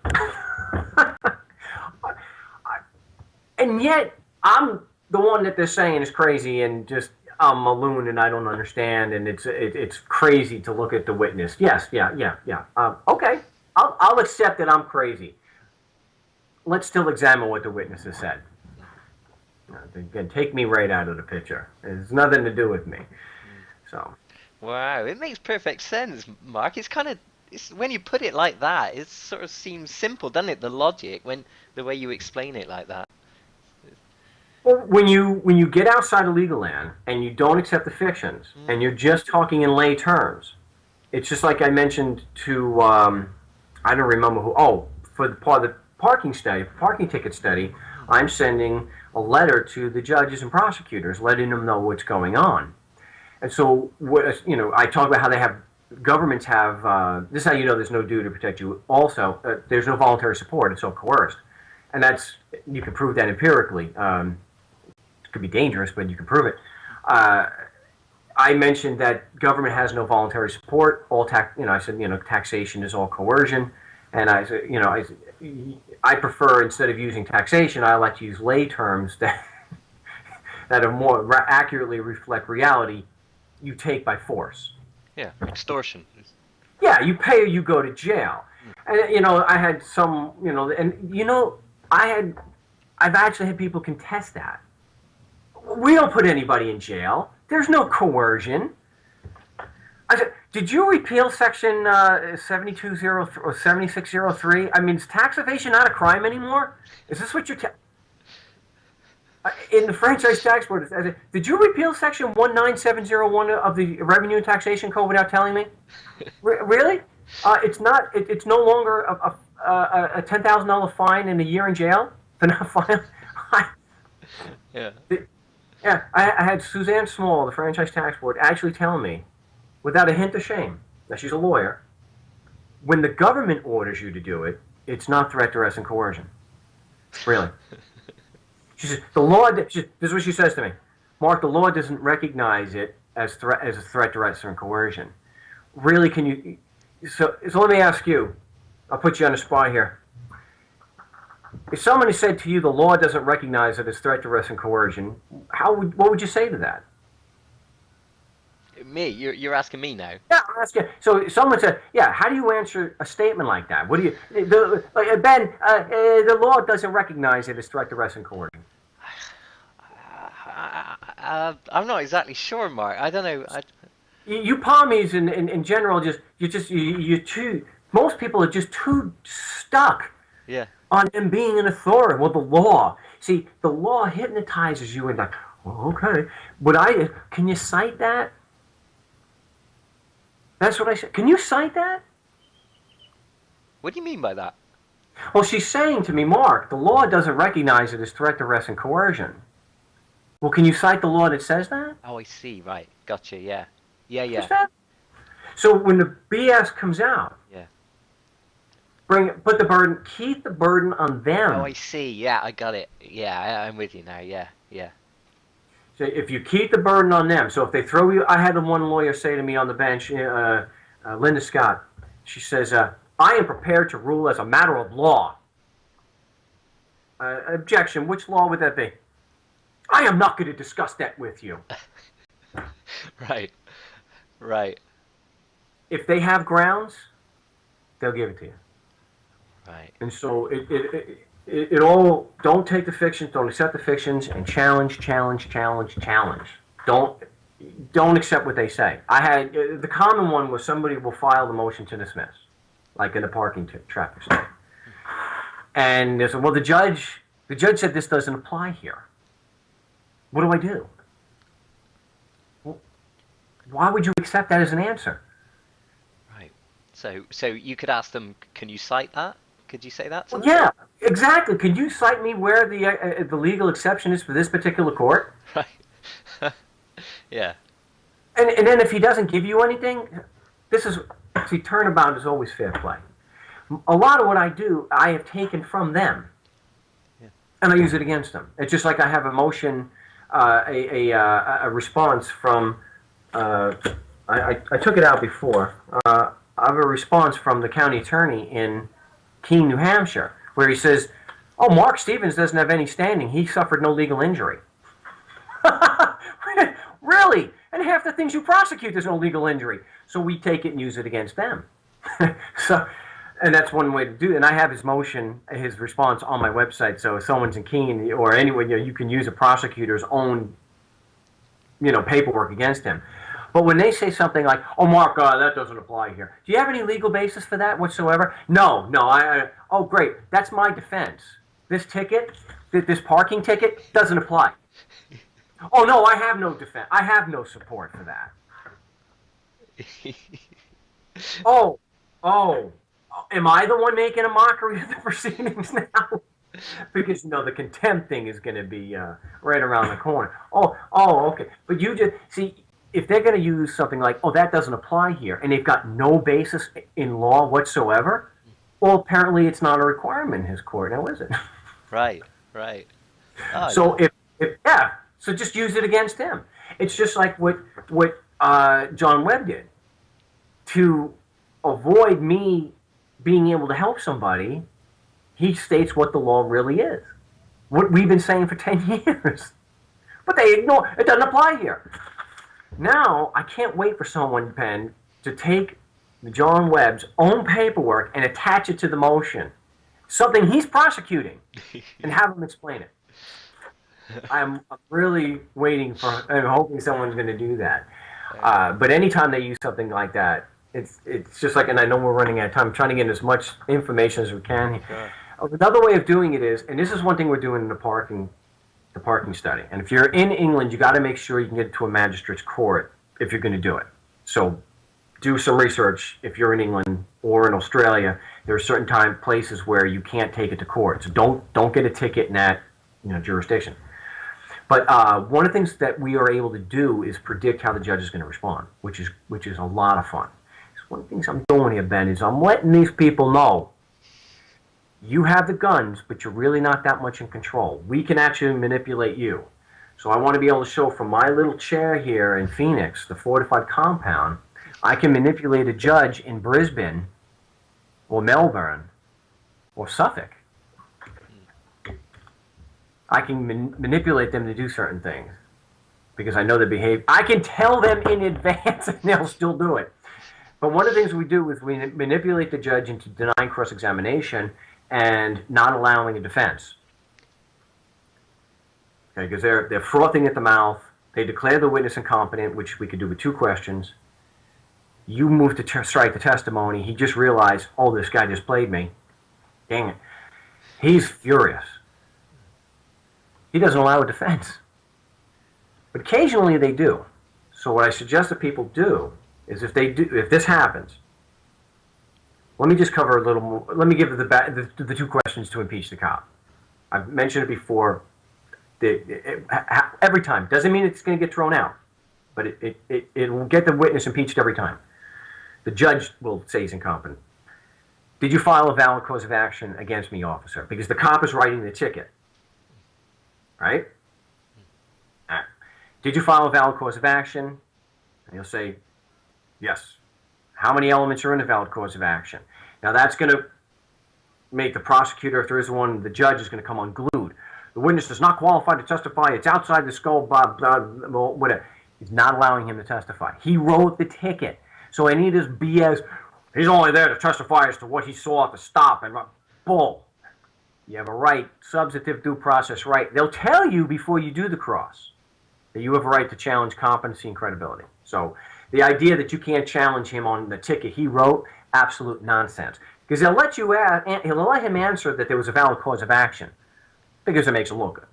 And yet, I'm the one that they're saying is crazy and just I'm a loon and I don't understand and it's crazy to look at the witness. Yes, yeah. Okay, I'll accept that I'm crazy. Let's still examine what the witness has said. Again, take me right out of the picture. It's nothing to do with me. So. Wow, it makes perfect sense, Mark. When you put it like that, it sort of seems simple, doesn't it? The logic, the way you explain it like that. Well, when you get outside of legal land and you don't accept the fictions and you're just talking in lay terms, it's just like I mentioned to I don't remember who. Oh, for the part of the parking ticket study, I'm sending a letter to the judges and prosecutors, letting them know what's going on. And so, I talk about how governments have, this is how you know there's no duty to protect you. Also, there's no voluntary support, it's all coerced. And you can prove that empirically. It could be dangerous, but you can prove it. I mentioned that government has no voluntary support. I said, taxation is all coercion. And I said, I prefer, instead of using taxation, I like to use lay terms that are more accurately reflect reality. You take by force. Yeah, extortion. Yeah, you pay or you go to jail. And I had some, I've actually had people contest that. We don't put anybody in jail. There's no coercion. I said, did you repeal Section 7203 or 7603? I mean, is tax evasion not a crime anymore? Is this what you're in the franchise tax board? Did you repeal Section 19701 of the Revenue and Taxation Code without telling me? Really? It's not. It's no longer a $10,000 fine and a year in jail for not filing. Yeah. Yeah. I had Suzanne Small, the franchise tax board, actually tell me, without a hint of shame, that she's a lawyer. When the government orders you to do it, it's not threat, duress, and coercion. Really. She says, this is what she says to me. Mark, the law doesn't recognize it as a threat, duress, and coercion. Really, can you... So let me ask you. I'll put you on the spot here. If someone said to you the law doesn't recognize it as threat, duress, and coercion, what would you say to that? Me? You're asking me now? Yeah, I'm asking. So someone said, yeah, how do you answer a statement like that? What do you... Ben, the law doesn't recognize it as threat, duress, and coercion. I'm not exactly sure, Mark. I don't know. You palmies in general, most people are just too stuck on them being an authority. Well, the law. See, the law hypnotizes you and like, oh, okay. But can you cite that? That's what I said. Can you cite that? What do you mean by that? Well, she's saying to me, Mark, the law doesn't recognize it as threat, duress, and coercion. Well, can you cite the law that says that? Oh, I see. Right. Gotcha. Yeah. Yeah. So when the BS comes out, keep the burden on them. Oh, I see. Yeah, I got it. Yeah, I'm with you now. Yeah. So if you keep the burden on them, so if they throw you, I had the one lawyer say to me on the bench, Linda Scott, she says, I am prepared to rule as a matter of law. Objection, which law would that be? I am not going to discuss that with you. Right. If they have grounds, they'll give it to you. Right. And so it all, don't take the fictions, don't accept the fictions, and challenge. Don't, don't accept what they say. I had the common one was somebody will file the motion to dismiss, like in a parking traffic study, and they said, well, the judge said this doesn't apply here. What do I do? Well, why would you accept that as an answer? Right. So you could ask them, can you cite that? Could you say that to them? Yeah, exactly. Could you cite me where the legal exception is for this particular court? Right. Yeah. And then if he doesn't give you anything, turnabout is always fair play. A lot of what I do, I have taken from them, and I use it against them. It's just like I have a motion, a response from. I took it out before. I have a response from the county attorney in Keene, New Hampshire, where he says, "Oh, Mark Stevens doesn't have any standing. He suffered no legal injury." Really? And half the things you prosecute, there's no legal injury. So we take it and use it against them. And that's one way to do it. And I have his motion, his response on my website. So if someone's in Keene or anywhere, you can use a prosecutor's own, paperwork against him. But when they say something like, "Oh, Mark, that doesn't apply here," do you have any legal basis for that whatsoever? No. Oh, great. That's my defense. This ticket, this parking ticket, doesn't apply. Oh, no, I have no defense. I have no support for that. Oh, am I the one making a mockery of the proceedings now? Because, the contempt thing is going to be right around the corner. Oh, okay. But you just, see, if they're going to use something like, "Oh, that doesn't apply here," and they've got no basis in law whatsoever, well, apparently it's not a requirement in his court now, is it? Right. Oh, so so just use it against him. It's just like what John Webb did. To avoid me being able to help somebody, he states what the law really is. What we've been saying for 10 years. But they ignore it. Doesn't apply here. Now, I can't wait for someone, Penn, to take John Webb's own paperwork and attach it to the motion. Something he's prosecuting, and have him explain it. I'm really waiting for, and hoping someone's going to do that. But anytime they use something like that, it's just like, and I know we're running out of time, I'm trying to get as much information as we can. Sure. Another way of doing it is, and this is one thing we're doing in the parking study, and if you're in England, you got to make sure you can get to a magistrate's court if you're going to do it. So do some research. If you're in England or in Australia, there are certain places where you can't take it to court. So don't get a ticket in that jurisdiction. But one of the things that we are able to do is predict how the judge is going to respond, which is a lot of fun. So one of the things I'm doing here, Ben, is I'm letting these people know you have the guns, but you're really not that much in control. We can actually manipulate you. So I want to be able to show from my little chair here in Phoenix, the fortified compound, I can manipulate a judge in Brisbane or Melbourne or Suffolk. I can manipulate them to do certain things because I know their behavior. I can tell them in advance and they'll still do it. But one of the things we do is we manipulate the judge into denying cross-examination and not allowing a defense. Okay, because they're frothing at the mouth. They declare the witness incompetent, which we could do with 2 questions. You move to strike the testimony. He just realized, oh, this guy just played me. Dang it. He's furious. He doesn't allow a defense. But occasionally they do. So what I suggest that people do is if this happens, let me just cover a little more. Let me give the 2 questions to impeach the cop. I've mentioned it before. Every time. Doesn't mean it's going to get thrown out. But it will get the witness impeached every time. The judge will say he's incompetent. Did you file a valid cause of action against me, officer? Because the cop is writing the ticket. Right? Did you file a valid cause of action? And he'll say, yes. How many elements are in a valid cause of action? Now that's going to make the prosecutor, if there is one, the judge is going to come unglued. The witness is not qualified to testify. It's outside the scope, blah, blah, blah, whatever. He's not allowing him to testify. He wrote the ticket. So any of this BS, he's only there to testify as to what he saw at the stop. And bull. You have a right, substantive due process right. They'll tell you before you do the cross. that you have a right to challenge competency and credibility. So the idea that you can't challenge him on the ticket he wrote, absolute nonsense. Because he'll let him answer that there was a valid cause of action, because it makes it look good.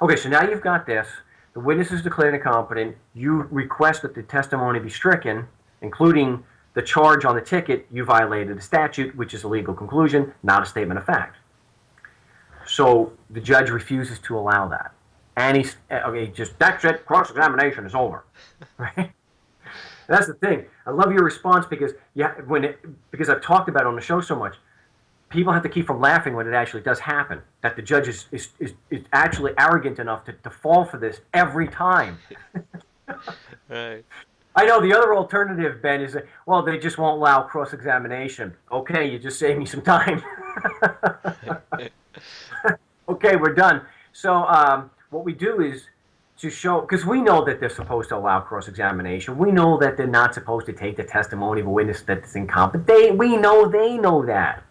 Okay, so now you've got this. The witness is declared incompetent. You request that the testimony be stricken, including the charge on the ticket. You violated the statute, which is a legal conclusion, not a statement of fact. So the judge refuses to allow that. And that's it, cross-examination is over. Right? That's the thing. I love your response because because I've talked about it on the show so much. People have to keep from laughing when it actually does happen. That the judge is actually arrogant enough to fall for this every time. Right. I know the other alternative, Ben, is well, they just won't allow cross-examination. Okay, you just saved me some time. Okay, we're done. So what we do is to show, because we know that they're supposed to allow cross-examination. We know that they're not supposed to take the testimony of a witness that's incompetent. We know they know that.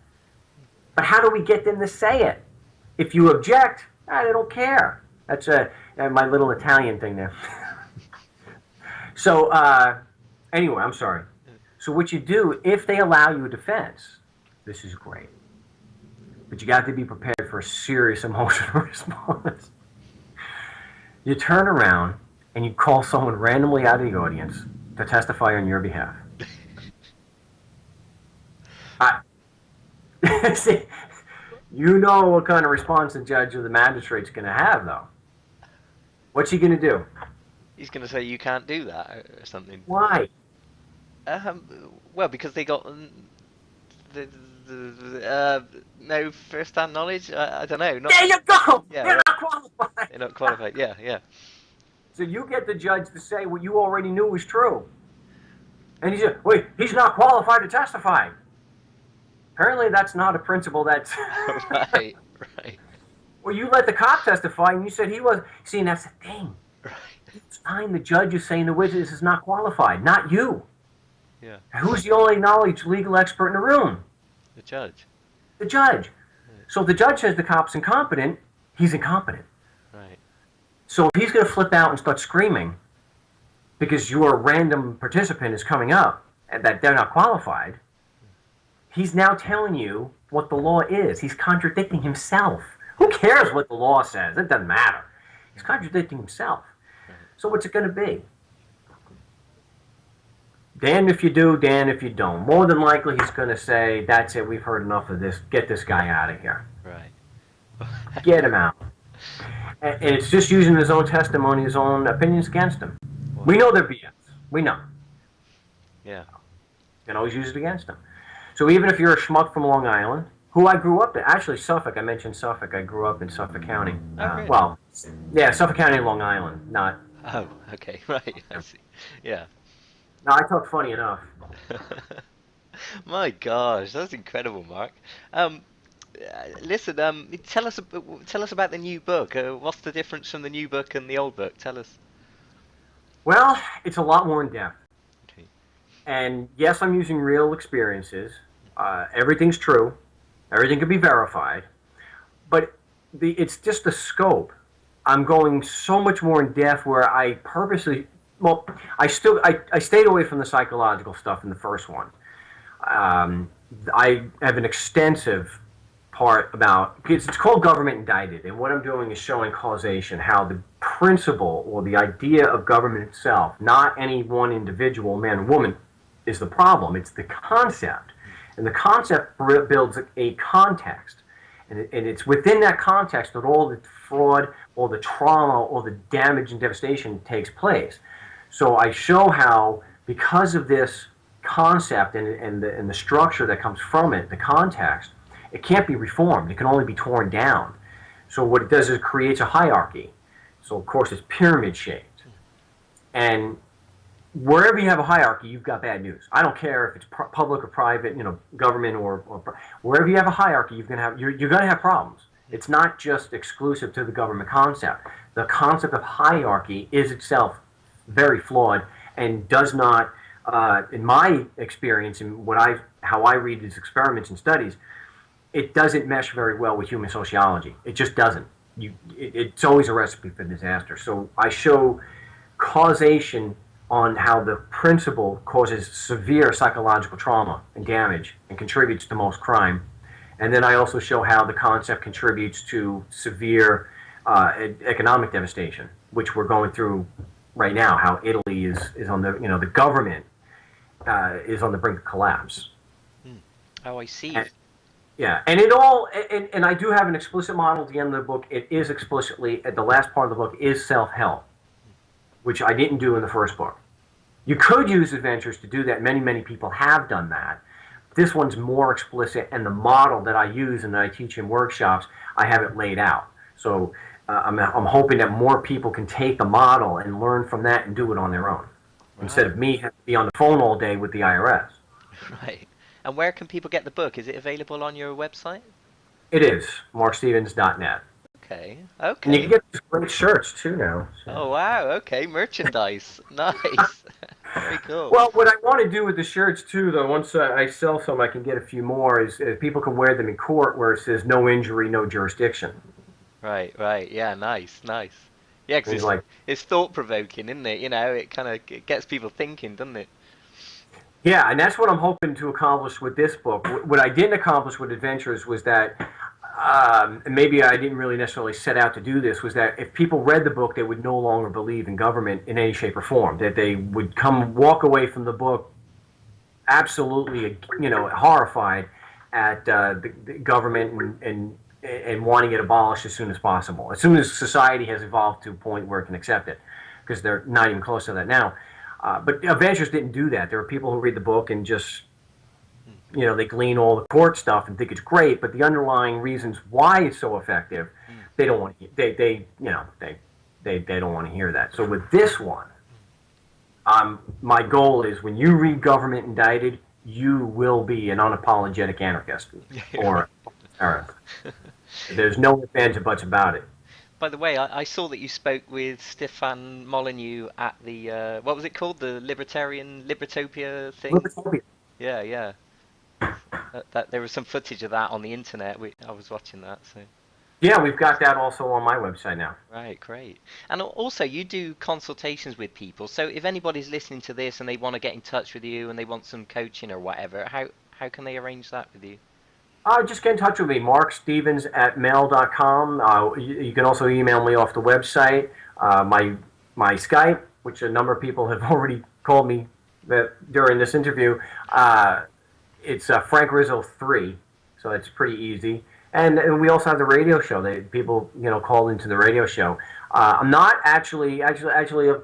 But how do we get them to say it? If you object, they don't care. That's my little Italian thing there. So anyway, I'm sorry. So what you do, if they allow you a defense, this is great. But you got to be prepared for a serious emotional response. You turn around and you call someone randomly out of the audience to testify on your behalf. See, you know what kind of response the judge or the magistrate's going to have, though. What's he going to do? He's going to say you can't do that or something. Why? Well, because they got no first-hand knowledge. I don't know. There you go. Yeah, They're not qualified. They're not qualified. Yeah. So you get the judge to say what you already knew was true, and he said, "Wait, he's not qualified to testify." Apparently, that's not a principle that's right. Well, you let the cop testify, and you said he was. See, and that's the thing. Right. Each time the judge is saying the witness is not qualified, not you. Yeah. Who's the only knowledge legal expert in the room? The judge. The judge. So if the judge says the cop's incompetent, he's incompetent. Right. So if he's going to flip out and start screaming because your random participant is coming up and that they're not qualified, he's now telling you what the law is. He's contradicting himself. Who cares what the law says? It doesn't matter. He's contradicting himself. So what's it going to be? Damned if you do, damned if you don't. More than likely, he's going to say, that's it, we've heard enough of this. Get this guy out of here. Right. Get him out. And it's just using his own testimony, his own opinions against him. Wow. We know they're BS. We know. Yeah. You can always use it against them. So even if you're a schmuck from Long Island, who I grew up in, actually Suffolk, I mentioned Suffolk, I grew up in Suffolk County. Really? Well, yeah, Suffolk County and Long Island, not... Oh, okay, right, I see. Yeah. No, I talk funny enough. My gosh, that's incredible, Mark. Listen, tell us about the new book. What's the difference from the new book and the old book? Tell us. Well, it's a lot more in depth. Okay. And yes, I'm using real experiences. Everything's true. Everything can be verified. But it's just the scope. I'm going so much more in depth where I purposely... Well, I stayed away from the psychological stuff in the first one. I have an extensive part about... It's called Government Indicted. And what I'm doing is showing causation, how the principle or the idea of government itself, not any one individual, man or woman, is the problem. It's the concept. And the concept builds a context. And it's within that context that all the fraud, all the trauma, all the damage and devastation takes place. So I show how, because of this concept and the structure that comes from it, the context, it can't be reformed. It can only be torn down. So what it does is it creates a hierarchy. So of course it's pyramid shaped. And wherever you have a hierarchy, you've got bad news. I don't care if it's public or private, government or wherever you have a hierarchy, you're going to have problems. It's not just exclusive to the government concept. The concept of hierarchy is itself very flawed and does not, in my experience and how I read these experiments and studies, it doesn't mesh very well with human sociology. It just doesn't. It's always a recipe for disaster. So I show causation on how the principle causes severe psychological trauma and damage and contributes to most crime. And then I also show how the concept contributes to severe economic devastation, which we're going through right now. How Italy is on the the government is on the brink of collapse. Oh, I see. Yeah, and it all and I do have an explicit model at the end of the book. It is explicitly at the last part of the book is self-help, which I didn't do in the first book. You could use adventures to do that. Many people have done that. This one's more explicit, and the model that I use and that I teach in workshops, I have it laid out. So I'm hoping that more people can take the model and learn from that and do it on their own, instead of me having to be on the phone all day with the IRS. Right. And where can people get the book? Is it available on your website? It is, markstevens.net. Okay. And you can get these great shirts too now. So. Oh, wow. Okay, merchandise. Nice. Very cool. Well, what I want to do with the shirts too, though, once I sell some, I can get a few more, is people can wear them in court where it says no injury, no jurisdiction. Right. Yeah, nice. Yeah, because it's thought-provoking, isn't it? It kind of gets people thinking, doesn't it? Yeah, and that's what I'm hoping to accomplish with this book. What I didn't accomplish with Adventures was that, and maybe I didn't really necessarily set out to do this, was that if people read the book, they would no longer believe in government in any shape or form. That they would walk away from the book absolutely, horrified at the government and wanting it abolished as soon as possible. As soon as society has evolved to a point where it can accept it, because they're not even close to that now. But Adventures didn't do that. There are people who read the book and just, they glean all the court stuff and think it's great, but the underlying reasons why it's so effective, they don't want to. They don't want to hear that. So with this one, my goal is when you read Government Indicted, you will be an unapologetic anarchist or terrorist. There's no ifs, ands, or buts about it. By the way, I saw that you spoke with Stefan Molyneux at the, what was it called? The Libertopia thing? Libertopia. Yeah. There was some footage of that on the internet. I was watching that. So. Yeah, we've got that also on my website now. Right, great. And also, you do consultations with people. So if anybody's listening to this and they want to get in touch with you and they want some coaching or whatever, how can they arrange that with you? Just get in touch with me, markstevens@mail.com. You can also email me off the website. My Skype, which a number of people have already called me during this interview, it's Frank Rizzo 3, so it's pretty easy. And we also have the radio show. People called into the radio show. I'm not actually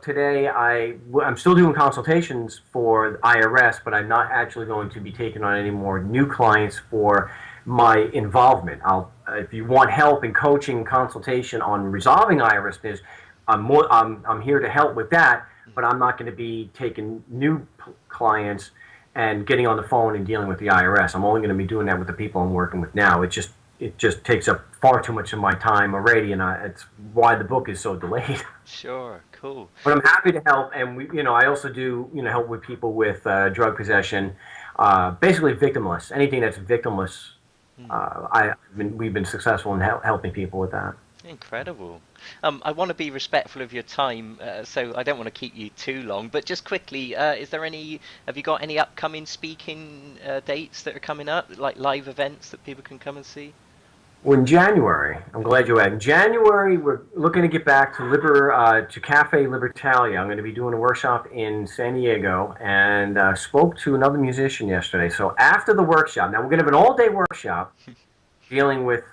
today. I'm still doing consultations for the IRS, but I'm not actually going to be taking on any more new clients for my involvement. If you want help in coaching, consultation on resolving IRS business, I'm here to help with that. But I'm not going to be taking new clients and getting on the phone and dealing with the IRS. I'm only going to be doing that with the people I'm working with now. It just takes up far too much of my time already, and it's why the book is so delayed. Sure, cool. But I'm happy to help, and I also do help with people with drug possession, basically victimless. Anything that's victimless, we've been successful in helping people with that. Incredible. I want to be respectful of your time, so I don't want to keep you too long. But just quickly, have you got any upcoming speaking dates that are coming up, like live events that people can come and see? Well, in January, I'm glad you asked. In January, we're looking to get back to Cafe Libertalia. I'm going to be doing a workshop in San Diego, and spoke to another musician yesterday. So after the workshop, now we're going to have an all-day workshop dealing with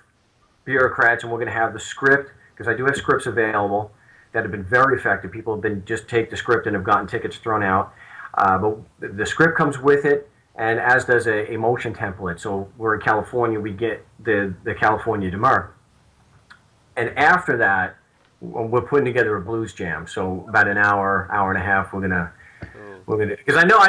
bureaucrats, and we're going to have the script, because I do have scripts available that have been very effective. People have been just take the script and have gotten tickets thrown out. But the script comes with it, and as does a motion template. So we're in California, we get the California demur. And after that, we're putting together a blues jam. So about an hour and a half, we're gonna because I know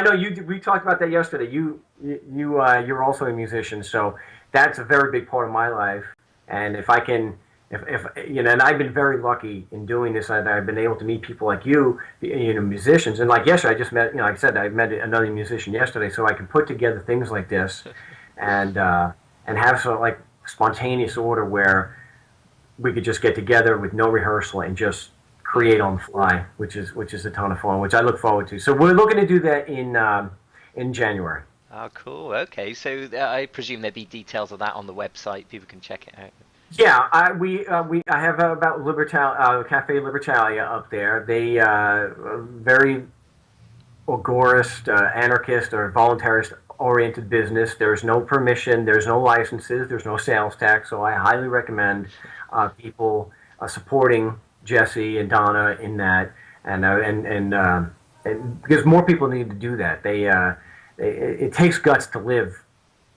we talked about that yesterday. You're also a musician, so that's a very big part of my life. And if I can, and I've been very lucky in doing this. I've been able to meet people like you, musicians. And like yesterday, I just met, like I said, I met another musician yesterday, so I can put together things like this, and have sort of like spontaneous order where we could just get together with no rehearsal and just create on the fly, which is a ton of fun, which I look forward to. So we're looking to do that in January. Oh, cool. Okay, so I presume there'd be details of that on the website. People can check it out. Yeah, I have about Cafe Libertalia up there. They very agorist, anarchist, or voluntarist oriented business. There's no permission, there's no licenses, there's no sales tax. So I highly recommend people supporting Jesse and Donna in that, and because more people need to do that. It takes guts to live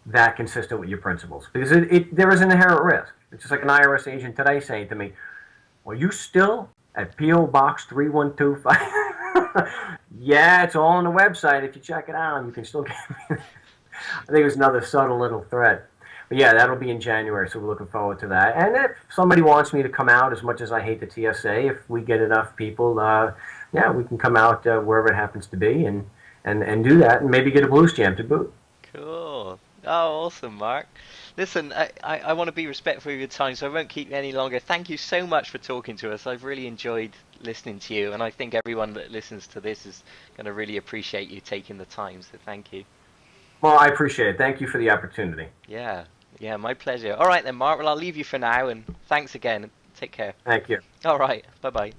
that consistent with your principles because there is an inherent risk. It's just like an IRS agent today saying to me, "Well, you still at PO Box 3125?" Yeah, it's all on the website. If you check it out, you can still get me. I think it was another subtle little threat. But yeah, that'll be in January, so we're looking forward to that. And if somebody wants me to come out, as much as I hate the TSA, if we get enough people, yeah, we can come out wherever it happens to be and do that, and maybe get a blues jam to boot. Cool. Oh, awesome, Mark. Listen, I want to be respectful of your time, so I won't keep you any longer. Thank you so much for talking to us. I've really enjoyed listening to you, and I think everyone that listens to this is going to really appreciate you taking the time, so thank you. Well, I appreciate it. Thank you for the opportunity. Yeah, yeah, my pleasure. All right then, Mark. Well, I'll leave you for now, and thanks again. Take care. Thank you. All right. Bye-bye.